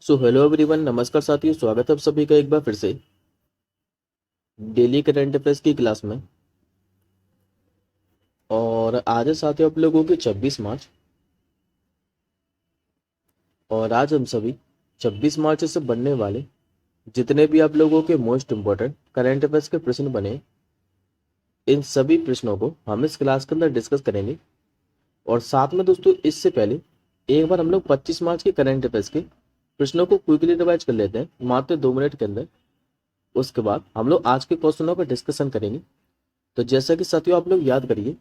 So hello everyone, नमस्कार साथियों। स्वागत है आप सभी का एक बार फिर से डेली करंट अफेयर्स की क्लास में। और आज है साथियों आप लोगों की 26 मार्च। और आज हम सभी 26 मार्च से बनने वाले जितने भी आप लोगों के मोस्ट इम्पोर्टेंट करंट अफेयर्स के प्रश्न बने, इन सभी प्रश्नों को हम इस क्लास के अंदर डिस्कस करेंगे। और साथ में दोस्तों, इससे पहले एक बार हम लोग 25 मार्च के करंट अफेयर्स के प्रश्नों को क्विकली रिवाइज कर लेते हैं मात्र 2 मिनट के अंदर। उसके बाद हम लोग आज के क्वेश्चनों का डिस्कशन करेंगे। तो जैसा कि साथियों आप लोग याद करिए,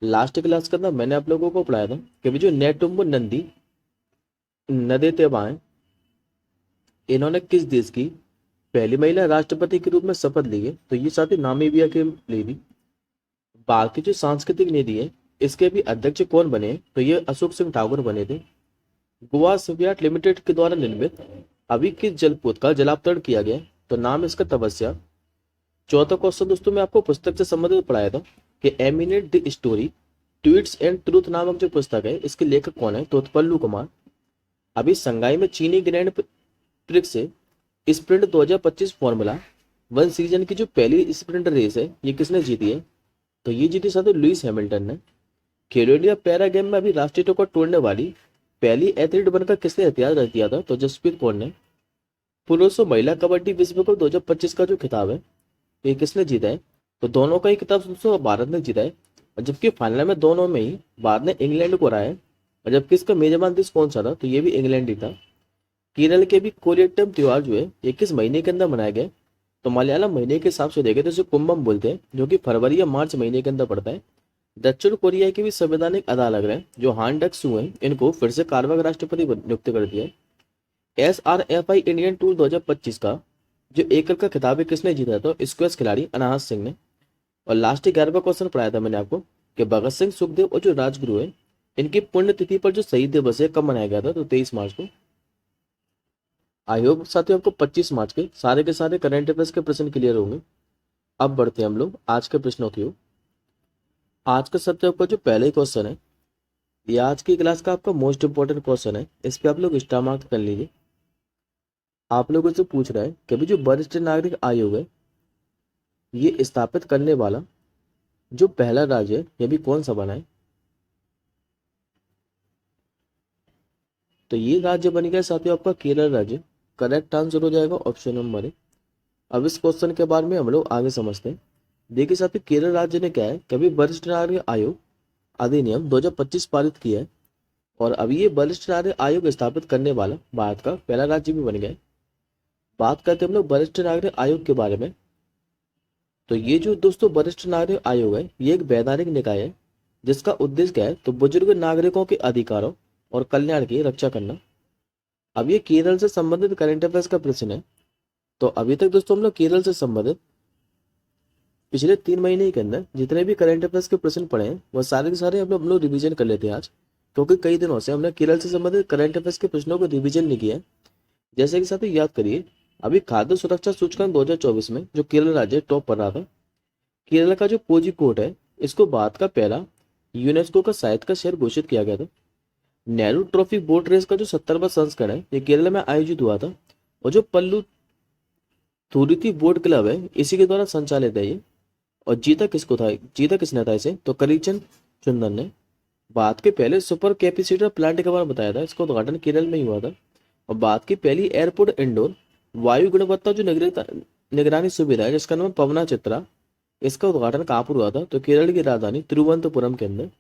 लास्ट क्लास के अंदर मैंने आप लोगों को पढ़ाया था कि भी जो नेटुम्बु नंदी नदे तेवाएं, इन्होंने किस देश की पहली महिला राष्ट्रपति के रूप में शपथ ली है। तो ये साथी नामीबिया के लिए भी। भारत की जो सांस्कृतिक निधि है, इसके भी अध्यक्ष कौन बने हैं? तो ये अशोक सिंह ठाकुर बने थे। गोवा शिपयार्ड लिमिटेड के द्वारा निर्मित अभी किस जलपोत का जलावतरण किया गया? तो नाम इसका तपस्या। चौथा क्वेश्चन दोस्तों, मैं आपको पुस्तक से संबंधित पढ़ाया था कि eminent the story tweets and truth नामक जो पुस्तक है, इसके लेखक कौन है? तो उत्पल्लु कुमार। अभी संघाई में चीनी ग्रैंड प्रिक्स से स्प्रिंट 2025 फॉर्मूला 1 सीजन की जो पहली स्प्रिंट रेस है, ये किसने जीती है? तो ये जीती साथ लुइस हैमिल्टन ने। खेलो इंडिया पैरा गेम में अभी राष्ट्रीय रिकॉर्ड तोड़ने वाली पहली एथलीट बनकर किसने इतिहास रच दिया था? तो जसप्रीत कौर ने। पुरुष और महिला कबड्डी विश्व कप 2025 का जो खिताब है, ये किसने जीता है? तो दोनों का ही खिताब दोस्तों भारत ने जीता है। और जबकि फाइनल में दोनों में ही भारत ने इंग्लैंड को हराया है। और जबकि इसका मेजबान देश कौन सा था? तो ये भी इंग्लैंड ही था। केरल के भी कोलियट्टम त्योहार जो है, ये किस महीने के अंदर मनाया गया? तो मलयालम महीने के हिसाब से देखें तो इसे कुंभम बोलते हैं, जो कि फरवरी या मार्च महीने के अंदर पड़ता है। दक्षिण कोरिया के भी संवैधानिक अदा लग रहे हैं, जो हान डक सू हैं, इनको फिर से कारवा का राष्ट्रपति नियुक्त कर दिया है। SRFI इंडियन टूर 2025 का जो एकल का खिताब है, किसने जीता? तो स्क्वैश खिलाड़ी अनाहत सिंह ने। और लास्ट 11वां क्वेश्चन पढ़ाया था मैंने आपको कि भगत सिंह, सुखदेव और जो राजगुरु है, इनकी पुण्यतिथि पर जो शहीद दिवस है, कब मनाया गया था? तो 23 मार्च को। आई होप साथियों आपको 25 मार्च के सारे करंट अफेयर्स के प्रश्न क्लियर होंगे। अब बढ़ते हैं हम लोग आज के प्रश्नों की ओर। आज का सत्य आपका जो पहले क्वेश्चन है, ये आज की क्लास का आपका मोस्ट इंपोर्टेंट क्वेश्चन है। इस पे आप लोग स्टार मार्क कर लीजिए। आप लोगों से पूछ रहा है कि अभी जो वरिष्ठ नागरिक आयोग है, ये स्थापित करने वाला जो पहला राज्य है, ये भी कौन सा बना है? तो ये राज्य बन गया साथियों आपका केरल राज्य। करेक्ट आंसर हो जाएगा ऑप्शन नंबर ए। अब इस क्वेश्चन के बारे में हम लोग आगे समझते हैं। देखिए साथियों, केरल राज्य ने क्या है, कभी वरिष्ठ नागरिक आयोग अधिनियम 2025 पारित किया है। और अभी ये वरिष्ठ नागरिक आयोग स्थापित करने वाला भारत का पहला राज्य भी बन गया है। बात करते हैं हम लोग वरिष्ठ नागरिक आयोग के बारे में। तो ये जो दोस्तों वरिष्ठ नागरिक आयोग है, ये एक वैधानिक निकाय है, जिसका उद्देश्य क्या है? तो बुजुर्ग नागरिकों के अधिकारों और कल्याण की रक्षा करना। अब ये केरल से संबंधित करंट अफेयर्स का प्रश्न है। तो अभी तक दोस्तों हम लोग केरल से संबंधित पिछले 3 महीने के अंदर जितने भी करंट अफेयर्स के प्रश्न पढ़े हैं, वो सारे के सारे हम लोग रिवीजन कर लेते हैं आज। क्योंकि कई दिनों से हमने केरल से संबंधित करंट अफेयर्स के प्रश्नों को रिवीजन नहीं किया है। जैसे कि साथियों याद करिए, अभी खाद्य सुरक्षा सूचकांक 2024 में जो केरल राज्य टॉप पर रहा था। केरल का जो कोझिकोड है, इसको भारत का पहला यूनेस्को का साहित्य का शहर घोषित किया गया था। नेहरू ट्रॉफी बोट रेस का जो 70वां संस्करण है, ये केरल में आयोजित हुआ था। और जो पल्लू थूरिथी बोट क्लब है, इसी के द्वारा संचालित है ये। और जीता किसने था इसे? तो करीचंद चुंदन ने। भारत के पहले सुपर कैपेसिटर प्लांट के बारे में बताया था, इसका उद्घाटन केरल में ही हुआ था। और भारत की पहली एयरपोर्ट इंडोर वायु गुणवत्ता जो निगरानी सुविधा है, जिसका नाम पवना चित्रा, इसका उद्घाटन कहाँ पर हुआ था? तो केरल की राजधानी तिरुवनंतपुरम के अंदर।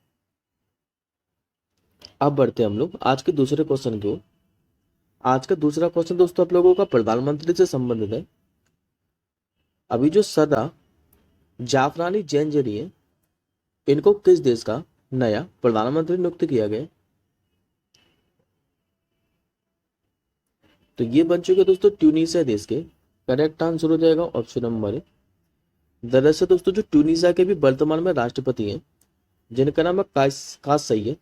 अब बढ़ते हैं हम लोग आज के दूसरे क्वेश्चन की ओर। आज का दूसरा क्वेश्चन दोस्तों आप लोगों का प्रधानमंत्री से संबंधित है। अभी जो सरदार जाफरानी जैन है, इनको किस देश का नया प्रधानमंत्री नियुक्त किया गया? तो ये बन चुके दोस्तों ट्यूनीशिया देश के। करेक्ट आंसर हो जाएगा ऑप्शन नंबर ए। दरअसल दोस्तों, जो ट्यूनीशिया के भी वर्तमान में राष्ट्रपति हैं, जिनका नाम है कास सईद,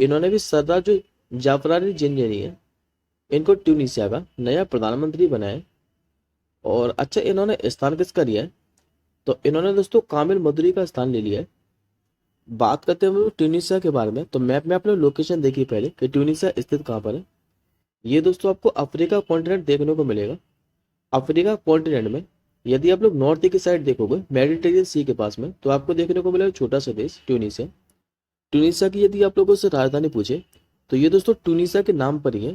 इन्होंने भी सरदार जो जाफरानी जंजनी है, इनको ट्यूनीशिया का नया प्रधानमंत्री बनाया। और अच्छा, इन्होंने स्थान किसका लिया है? तो इन्होंने दोस्तों कामिल मधुरी का स्थान ले लिया है। बात करते हैं हम लोग ट्यूनीशिया के बारे में। तो मैप में आपने लोकेशन देखी पहले कि ट्यूनीशिया स्थित कहाँ पर है। ये दोस्तों आपको अफ्रीका कॉन्टिनेंट देखने को मिलेगा। अफ्रीका कॉन्टिनेंट में यदि आप लोग नॉर्थ की साइड देखोगे मेडिटेरियन सी के पास में, तो आपको देखने को मिलेगा छोटा सा देश ट्यूनीशिया। ट्यूनीशिया की यदि आप लोगों से राजधानी पूछे तो ये दोस्तों ट्यूनीशिया के नाम पर ही है,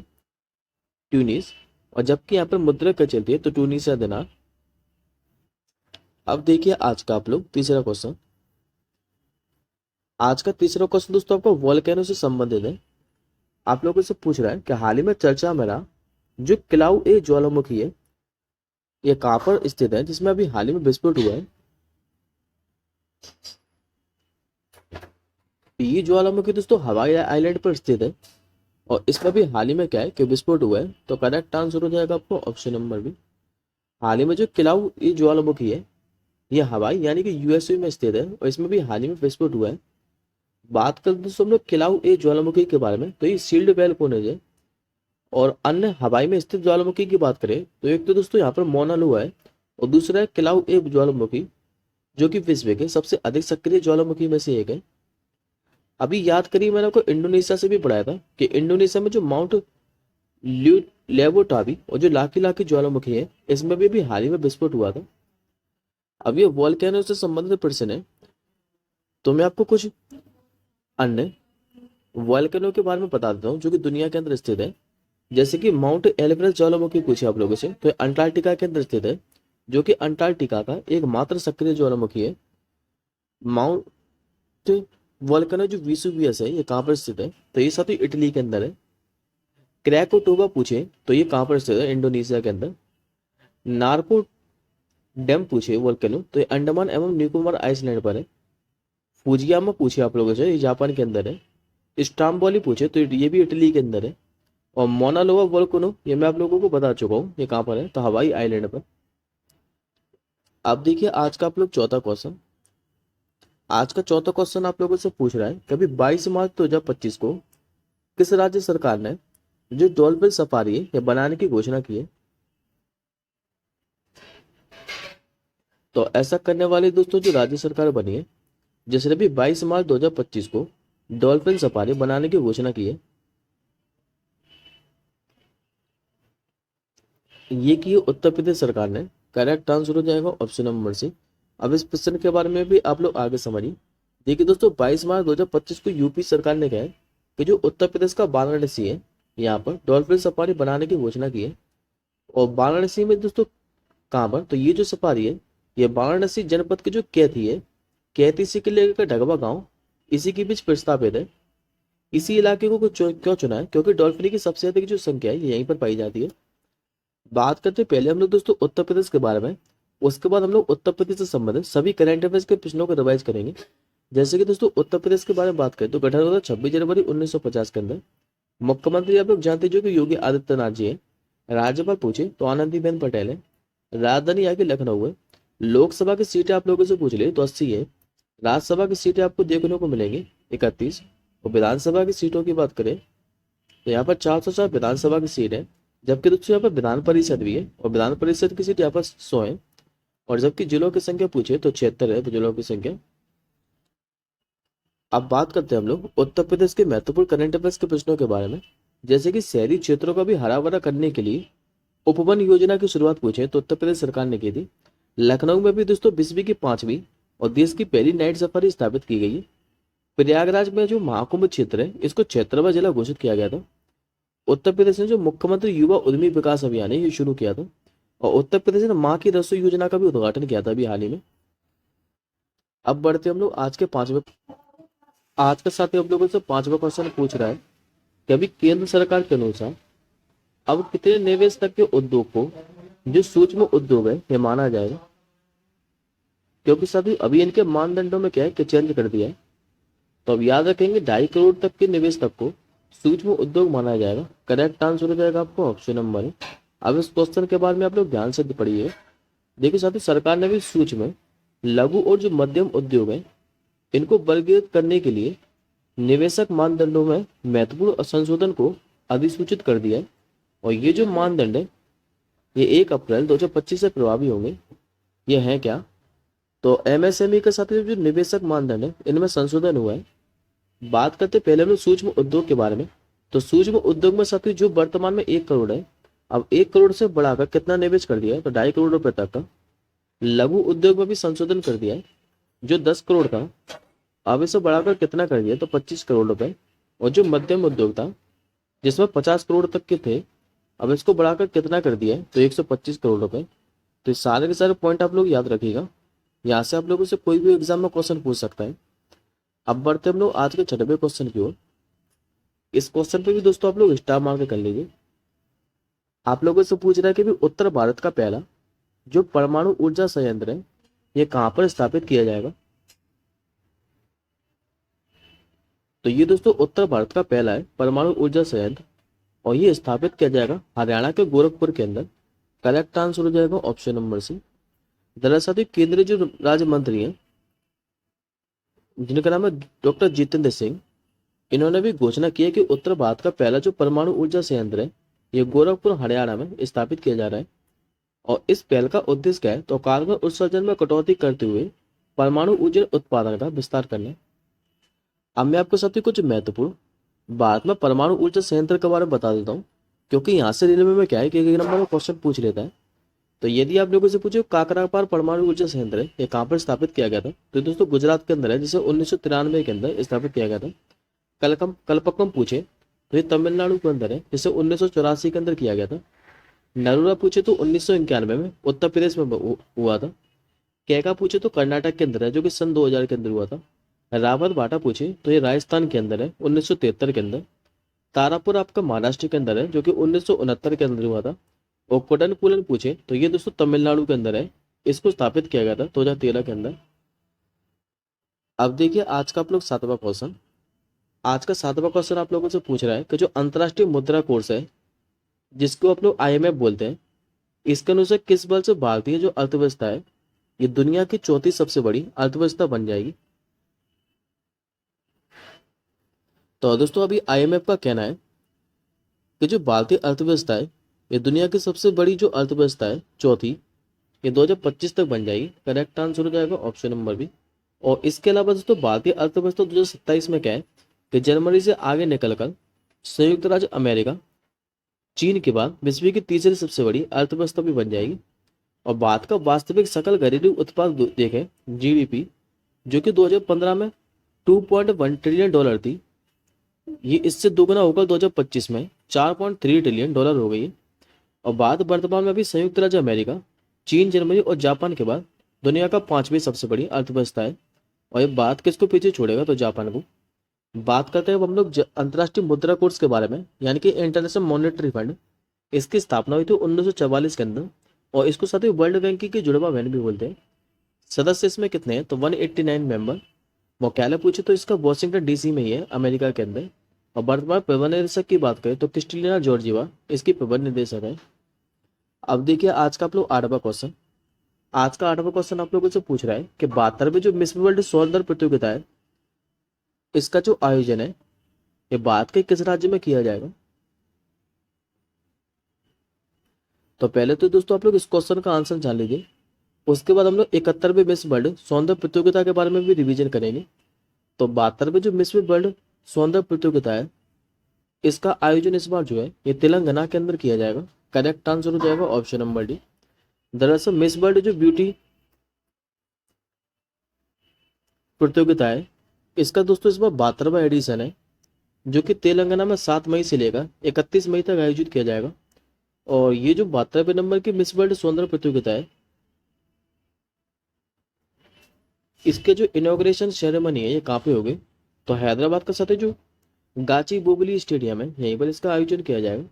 ट्यूनिस। और जबकि यहाँ पर मुद्रा क्या चलती है तो ट्यूनीशिया दिनार। अब देखिए आज का आप लोग तीसरा क्वेश्चन। आज का तीसरा क्वेश्चन दोस्तों आपका वोल्केनो से संबंधित है। आप लोगों से पूछ रहा है कि हाल ही में चर्चा में रहा जो क्लाउ ए ज्वालामुखी है, ये कहाँ पर स्थित है, जिसमें अभी हाल ही में विस्फोट हुआ है। ये ज्वालामुखी दोस्तों हवाई आइलैंड पर स्थित है और इसमें भी हाल ही में क्या है कि विस्फोट हुआ है। तो करेक्ट आंसर हो जाएगा आपको ऑप्शन नंबर बी। हाल ही में जो क्लाउ ए ज्वालामुखी है ये हवाई यानी कि यूएसए में स्थित है और इसमें भी हाल ही में विस्फोट हुआ है। बात करें दोस्तों हम लोग क्लाउ ए ज्वालामुखी के बारे में, तो ये सील्ड वेल कॉलेज है। और अन्य हवाई में स्थित ज्वालामुखी की बात करें तो एक तो दोस्तों यहाँ पर मोना लोआ है और दूसरा है क्लाउ ए ज्वालामुखी, जो कि विश्व के सबसे अधिक सक्रिय ज्वालामुखी में से एक है। अभी याद करिए मैंने आपको इंडोनेशिया से भी पढ़ाया था कि इंडोनेशिया में जो माउंट लेवोटावी और जो लाकी लाकी ज्वालामुखी है इसमें भी हाल ही में विस्फोट हुआ था। अब ये वोल्केनो से संबंधित प्रश्न है, तो मैं आपको कुछ अन्य वोल्केनो के बारे में बता देता हूँ जो कि दुनिया के अंदर स्थित है। जैसे कि माउंट एलब्रस ज्वालामुखी पूछे आप लोगों से, तो अंटार्कटिका के अंदर स्थित है, जो कि अंटार्कटिका का एकमात्र सक्रिय ज्वालामुखी है। माउंट वोल्केनो जो वेसुवियस है ये कहाँ पर स्थित है, तो ये साथ ही इटली के अंदर है। क्रैकोटोबा पूछे तो ये कहाँ पर स्थित है, इंडोनेशिया के अंदर। नार्को डैम पूछे वोल्केनो तो ये अंडमान एवं निकोबार आइसलैंड पर है। फुजियामा पूछे आप लोगों से, ये जापान के अंदर है। स्टाम्बोली पूछे तो ये भी इटली के अंदर है। और मोना लोआ वोल्केनो ये मैं आप लोगों को बता चुका हूँ ये कहाँ पर है, तो हवाई आइलैंड पर। अब देखिए आज का आप लोग चौथा क्वेश्चन। आज का चौथा क्वेश्चन आप लोगों से पूछ रहा है कभी 22 मार्च 2025 को किस राज्य सरकार ने जो डॉल्फिन सफारी है ये बनाने की घोषणा की है। तो ऐसा करने वाली दोस्तों जो राज्य सरकार बनी है जिसने भी 22 मार्च 2025 को डॉल्फिन सफारी बनाने की घोषणा की है, ये की उत्तर प्रदेश सरकार ने। करेक्ट आंसर हो जाएगा ऑप्शन नंबर सी। अब इस प्रश्न के बारे में भी आप लोग आगे समझिए। देखिए दोस्तों 22 मार्च 2025 को यूपी सरकार ने कहा है कि जो उत्तर प्रदेश का वाराणसी है यहाँ पर डॉल्फिन सफारी बनाने की घोषणा की है। और वाराणसी में दोस्तों कहाँ पर, तो ये जो सफारी है ये वाराणसी जनपद के जो कैथी है, कैथी से लेकर ढगवा गांव इसी के बीच प्रस्तावित है। इसी इलाके को क्यों चुना है, क्योंकि डॉल्फिन की सबसे अधिक जो संख्या है ये यहीं पर पाई जाती है। बात करते पहले हम लोग दोस्तों उत्तर प्रदेश के बारे में, उसके बाद हम लोग उत्तर प्रदेश से संबंधित सभी करंट अफेयर्स के प्रश्नों को रिवाइज करेंगे। जैसे कि दोस्तों उत्तर प्रदेश के बारे में बात करें तो गठन हुआ था 26 जनवरी 1950 के अंदर। मुख्यमंत्री आप लोग जानते जो कि योगी आदित्यनाथ जी है। राज्यपाल पूछे तो आनंदीबेन पटेल है। राजधानी यहाँ की लखनऊ है। लोकसभा की सीटें आप लोगों से पूछ ले तो 80 है। राज्यसभा की सीटें आपको देखने को मिलेंगी 31। और विधानसभा की सीटों की बात करें तो यहाँ पर 404 विधानसभा की सीट है। जबकि दोस्तों यहाँ पर विधान परिषद भी है और विधान परिषद की सीट यहाँ पर 100 है। और जबकि जिलों की संख्या पूछे तो 76 है जिलों की संख्या। अब बात करते हैं हम लोग उत्तर प्रदेश के महत्वपूर्ण करंट अफेयर्स के प्रश्नों के बारे में। जैसे कि शहरी क्षेत्रों का भी हरा भरा करने के लिए उपवन योजना की शुरुआत पूछे तो उत्तर प्रदेश सरकार ने की थी। लखनऊ में भी दोस्तों विश्व की 5वीं और देश की पहली नाइट सफारी स्थापित की गई है। प्रयागराज में जो महाकुंभ क्षेत्र है इसको 76वां जिला घोषित किया गया था। उत्तर प्रदेश ने जो मुख्यमंत्री युवा उद्यमी विकास अभियान है ये शुरू किया था। और उत्तर प्रदेश ने माँ की रसोई योजना का भी उद्घाटन किया था अभी हाल ही में। अब बढ़ते हम लोग आज के पांचवें। आज के साथ ही हम लोगों से पांचवा क्वेश्चन पूछ रहा है कि अभी केंद्र सरकार के अनुसार अब कितने निवेश तक के उद्योग को जो सूक्ष्म उद्योग है ये माना जाएगा, क्योंकि साथी अभी इनके मानदंडों में क्या है कि चेंज कर दिया है। तो अब याद रखेंगे 2.5 करोड़ तक के निवेश तक को सूक्ष्म उद्योग माना जाएगा। करेक्ट आंसर हो जाएगा आपको ऑप्शन नंबर है। अब इस क्वेश्चन के बारे में आप लोग ध्यान से पढ़िए। देखिए साथी सरकार ने भी सूक्ष्म लघु और जो मध्यम उद्योग है इनको वर्गीकृत करने के लिए निवेशक मानदंडों में महत्वपूर्ण संशोधन को अधिसूचित कर दिया है। और ये जो मानदंड है ये 1 अप्रैल 2025 से प्रभावी होंगे। ये हैं क्या, तो एमएसएमई के साथ जो निवेशक मानदंड है इनमें संशोधन हुआ है। बात करते पहले हम लोग सूक्ष्म उद्योग के बारे में। तो सूक्ष्म उद्योग में साथी जो वर्तमान में 1 करोड़ है, अब 1 करोड़ से बढ़ाकर कितना निवेश कर दिया है, तो 2.5 करोड़ रुपए तक का। लघु उद्योग में भी संशोधन कर दिया है, जो 10 करोड़ था अब इसे बढ़ाकर कितना कर दिया, तो 25 करोड़ रुपए। और जो मध्यम उद्योग था जिसमें 50 करोड़ तक के थे, अब इसको बढ़ाकर कितना कर दिया है, तो 125 करोड़ रुपए। तो इस सारे के सारे पॉइंट आप लोग याद रखिएगा, यहाँ से आप लोगों से कोई भी एग्जाम में क्वेश्चन पूछ सकता है। अब बढ़ते हम लोग आज के 6वें क्वेश्चन की ओर। इस क्वेश्चन पे भी दोस्तों आप लोग स्टार मार्क के कर लीजिए। आप लोगों से पूछ रहा है कि भी उत्तर भारत का पहला जो परमाणु ऊर्जा संयंत्र है ये कहाँ पर स्थापित किया जाएगा। तो ये दोस्तों उत्तर भारत का पहला है परमाणु ऊर्जा संयंत्र, और ये स्थापित किया जाएगा हरियाणा के गोरखपुर के अंदर। करेक्ट आंसर हो जाएगा ऑप्शन नंबर सी। दरअसल केंद्रीय जो राज्य मंत्री हैं जिनका नाम है डॉक्टर जितेंद्र सिंह, इन्होंने भी घोषणा की है कि उत्तर भारत का पहला जो परमाणु ऊर्जा संयंत्र है ये गोरखपुर हरियाणा में स्थापित किया जा रहा है। और इस पहल का उद्देश्य क्या है, तो कार्बन उत्सर्जन में कटौती करते हुए परमाणु ऊर्जा उत्पादन का विस्तार करना। अब मैं आपको साथ ही कुछ महत्वपूर्ण भारत में परमाणु ऊर्जा संयंत्र के बारे में बता देता हूँ, क्योंकि यहाँ से रेलवे में क्या है कि एक नंबर में क्वेश्चन पूछ लेता है। तो यदि आप लोगों से पूछे काकरापार परमाणु ऊर्जा संयंत्र है ये कहाँ पर स्थापित किया गया था, तो दोस्तों गुजरात के अंदर है, जिसे 1993 के अंदर स्थापित किया गया था। कलपक्कम पूछे तो ये तमिलनाडु के अंदर है, जिसे 1984 के अंदर किया गया था। नरूरा पूछे तो 1991 में उत्तर प्रदेश में हुआ था। कैका पूछे तो कर्नाटक के अंदर है, जो कि सन 2000 के अंदर हुआ था। रावत भाटा पूछे तो ये राजस्थान के अंदर है 1973 के अंदर। तारापुर आपका महाराष्ट्र के अंदर है, जो कि 1969 के अंदर हुआ था। और कोडनकुलन पूछे तो ये दोस्तों तमिलनाडु के अंदर है, इसको स्थापित किया गया था 2013 के अंदर। अब देखिए आज का आप लोग 7वां क्वेश्चन। आज का 7वां क्वेश्चन आप लोगों से पूछ रहा है कि जो अंतर्राष्ट्रीय मुद्रा कोष है जिसको आप लोग IMF बोलते हैं, इसके अनुसार किस बल से भारतीय जो अर्थव्यवस्था है ये दुनिया की चौथी सबसे बड़ी अर्थव्यवस्था बन जाएगी। तो दोस्तों अभी IMF का कहना है कि जो भारतीय अर्थव्यवस्था है ये दुनिया की सबसे बड़ी जो अर्थव्यवस्था है चौथी, ये 2025 तक बन जाएगी। करेक्ट आंसर हो जाएगा ऑप्शन नंबर बी। और इसके अलावा दोस्तों भारतीय अर्थव्यवस्था 2027 में क्या है कि जनवरी से आगे निकलकर संयुक्त राज्य अमेरिका चीन के बाद विश्व की तीसरी सबसे बड़ी अर्थव्यवस्था भी बन जाएगी। और बात का वास्तविक सकल घरेलू उत्पाद देखें GDP, जो कि 2015 में 2.1 ट्रिलियन डॉलर थी, ये इससे दोगुना होकर 2025 में 4.3 ट्रिलियन डॉलर हो गई है। और बात वर्तमान में अभी संयुक्त राज्य अमेरिका, चीन, जर्मनी और जापान के बाद दुनिया का 5वीं सबसे बड़ी अर्थव्यवस्था है। और ये बात किसको पीछे छोड़ेगा, तो जापान को। बात करते हैं अब हम लोग अंतर्राष्ट्रीय मुद्रा कोष के बारे में, यानी कि इंटरनेशनल मॉनेटरी फंड। इसकी स्थापना हुई थी 1944 के अंदर, और इसको साथ ही वर्ल्ड बैंक की जुड़वा बहन भी बोलते हैं। सदस्य इसमें कितने हैं, तो 189 मेंबर। मुख्यालय पूछे तो इसका वॉशिंगटन DC में ही है, अमेरिका के अंदर। और वर्तमान प्रबंध निदेशक की बात करें तो क्रिस्टलिना जॉर्जिवा इसकी प्रबंध निदेशक है। अब देखिए आज का आप लोग 8वां क्वेश्चन। आज का 8वां क्वेश्चन आप लोगों से पूछ रहा है कि 72वें जो मिस वर्ल्ड सौंदर्य प्रतियोगिता है इसका जो आयोजन है ये भारत के किस राज्य में किया जाएगा। तो पहले तो दोस्तों आप लोग इस क्वेश्चन का आंसर जान लीजिए, उसके बाद हम लोग 71वें मिस वर्ल्ड सौंदर्य प्रतियोगिता के बारे में भी रिवीजन करेंगे। तो 72वें जो मिस वर्ल्ड सौंदर्य प्रतियोगिता है इसका आयोजन इस बार जो है ये तेलंगाना के अंदर किया जाएगा। करेक्ट आंसर हो जाएगा ऑप्शन नंबर डी। दरअसल मिस वर्ल्ड जो ब्यूटी प्रतियोगिता है इसका दोस्तों इस बार 72वां एडिशन है, जो कि तेलंगाना में 7 मई से लेकर 31 मई तक आयोजित किया जाएगा। और ये जो 72वें नंबर की मिस वर्ल्ड सौंदर्य प्रतियोगिता है इसके जो इनॉग्रेशन सेरेमनी है ये कहाँ पे होगी, तो हैदराबाद का साथ जो गाची बोबली स्टेडियम है यहीं पर इसका आयोजन किया जाएगा।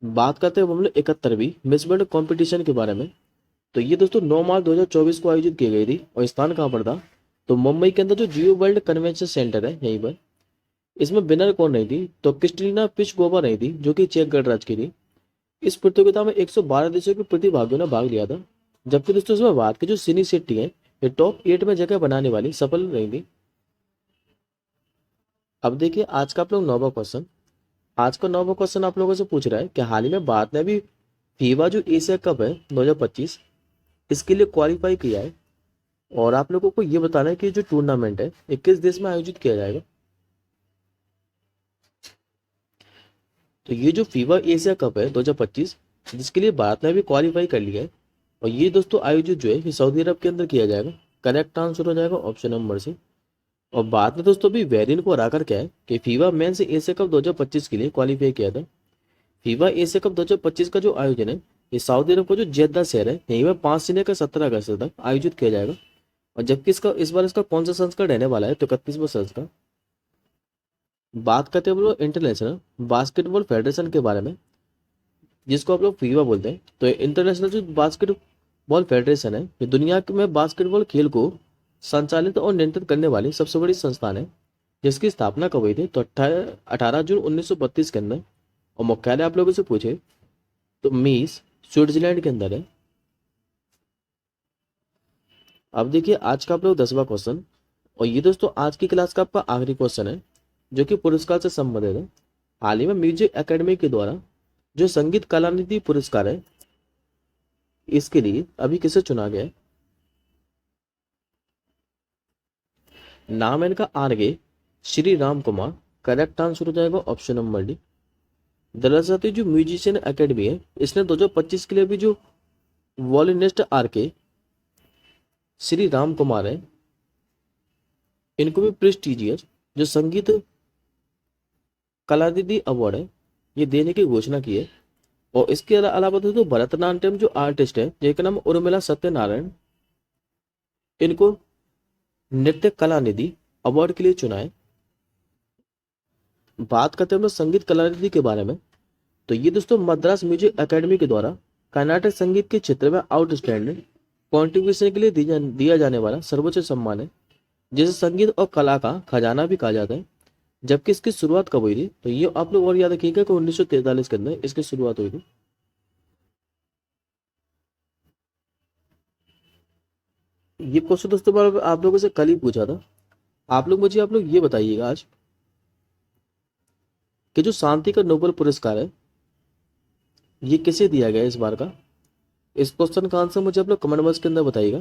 बात करते हैं हम लोग 71वीं मिस वर्ल्ड कॉम्पिटिशन के बारे में। तो ये दोस्तों 9 मार्च 2024 को आयोजित की गई थी, और स्थान कहाँ पर था, तो मुंबई के अंदर जो जियो वर्ल्ड कन्वेंशन सेंटर है यहीं पर। इसमें विनर कौन रही थी, तो क्रिस्टलिना पिचकोवा रही थी, जो कि चेक गणराज्य की थी। इस प्रतियोगिता में 112 देशों के प्रतिभागियों ने भाग लिया था, जबकि दोस्तों इसमें भारत की जो सिनी शेट्टी है ये टॉप 8 में जगह बनाने वाली सफल रही थी। अब देखिए आज का आप लोग 9वां क्वेश्चन। आज का 9वां क्वेश्चन आप लोगों से पूछ रहा है कि हाल ही में भारत ने भी फीवा जो एशिया कप है 2025 इसके लिए क्वालिफाई किया है। और आप लोगों को ये बताना है कि जो टूर्नामेंट है 21 देश में आयोजित किया जाएगा। तो ये जो फीवा एशिया कप है 2025, जिसके लिए भारत ने भी क्वालिफाई कर लिया है, और ये दोस्तों आयोजित जो है ये सऊदी अरब के अंदर किया जाएगा। करेक्ट आंसर हो जाएगा ऑप्शन नंबर से। और बाद में दोस्तों भी वेरियन को हराकर क्या है कि फीवा मेंस एशिया कप 2025 के लिए क्वालिफाई किया था। फीवा एशिया कप 2025 का जो आयोजन है ये सऊदी अरब का जो जेद्दा शहर है यहीं पर 5 से लेकर 17 अगस्त तक आयोजित किया जाएगा। और जबकि इसका इस बार इसका कौन सा संस्करण रहने वाला है, तो 31वां संस्करण। बात करते हैं हम लोग इंटरनेशनल बास्केटबॉल फेडरेशन के बारे में, जिसको आप लोग फीवा बोलते हैं। तो इंटरनेशनल जो बास्केटबॉल फेडरेशन है ये दुनिया में बास्केटबॉल खेल को संचालित और नियंत्रित करने वाली सबसे बड़ी संस्थान है, जिसकी स्थापना कब हुई थी, तो 18 जून 1932 के अंदर। और मुख्यालय आप लोगों से पूछे तो मीस स्विट्जरलैंड के अंदर है। अब देखिए आज का आप लोग 10वां क्वेश्चन, और ये दोस्तों आज की क्लास का आपका आखिरी क्वेश्चन है जो कि पुरस्कार से संबंधित है। हाल ही में म्यूजिक एकेडमी के द्वारा जो संगीत कलानिधि पुरस्कार है इसके लिए अभी किसे चुना गया है? नाम है इनका आरगे श्री राम कुमार। करेक्ट आंसर हो जाएगा ऑप्शन नंबर डी। दरअसल जो म्यूजिशियन एकेडमी है इसने 2025 के लिए भी जो वॉलिनिस्ट आरके श्री राम कुमार है इनको भी प्रेस्टिजियस जो संगीत कलानिधि अवार्ड है ये देने की घोषणा की है। और इसके अलावा तो भरतनाट्यम जो आर्टिस्ट है जिनका नाम उर्मिला सत्यनारायण, इनको नृत्य कलानिधि अवार्ड के लिए चुना है। बात करते हैं हम लोग संगीत कलानिधि के बारे में, तो ये दोस्तों मद्रास म्यूजिक एकेडमी के द्वारा कर्नाटक संगीत के क्षेत्र में आउटस्टैंडिंग कॉन्ट्रीब्यूशन के लिए दिया जाने वाला सर्वोच्च सम्मान है, जिसे संगीत और कला का खजाना भी कहा जाता है। जबकि इसकी शुरुआत कब हुई थी, तो ये आप लोग और याद रखिएगा कि 1943 के अंदर इसकी शुरुआत हुई थी। ये क्वेश्चन दोस्तों मैं आप लोगों से कल ही पूछा था। आप लोग ये बताइएगा आज कि जो शांति का नोबेल पुरस्कार है ये किसे दिया गया है इस बार का। इस क्वेश्चन का आंसर मुझे आप लोग कमेंट बॉक्स के अंदर बताइएगा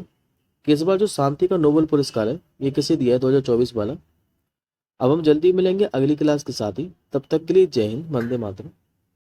कि इस बार जो शांति का नोबेल पुरस्कार है ये किसे दिया है 2024 वाला। अब हम जल्दी मिलेंगे अगली क्लास के साथ ही, तब तक के लिए जय हिंद, वंदे मातरम।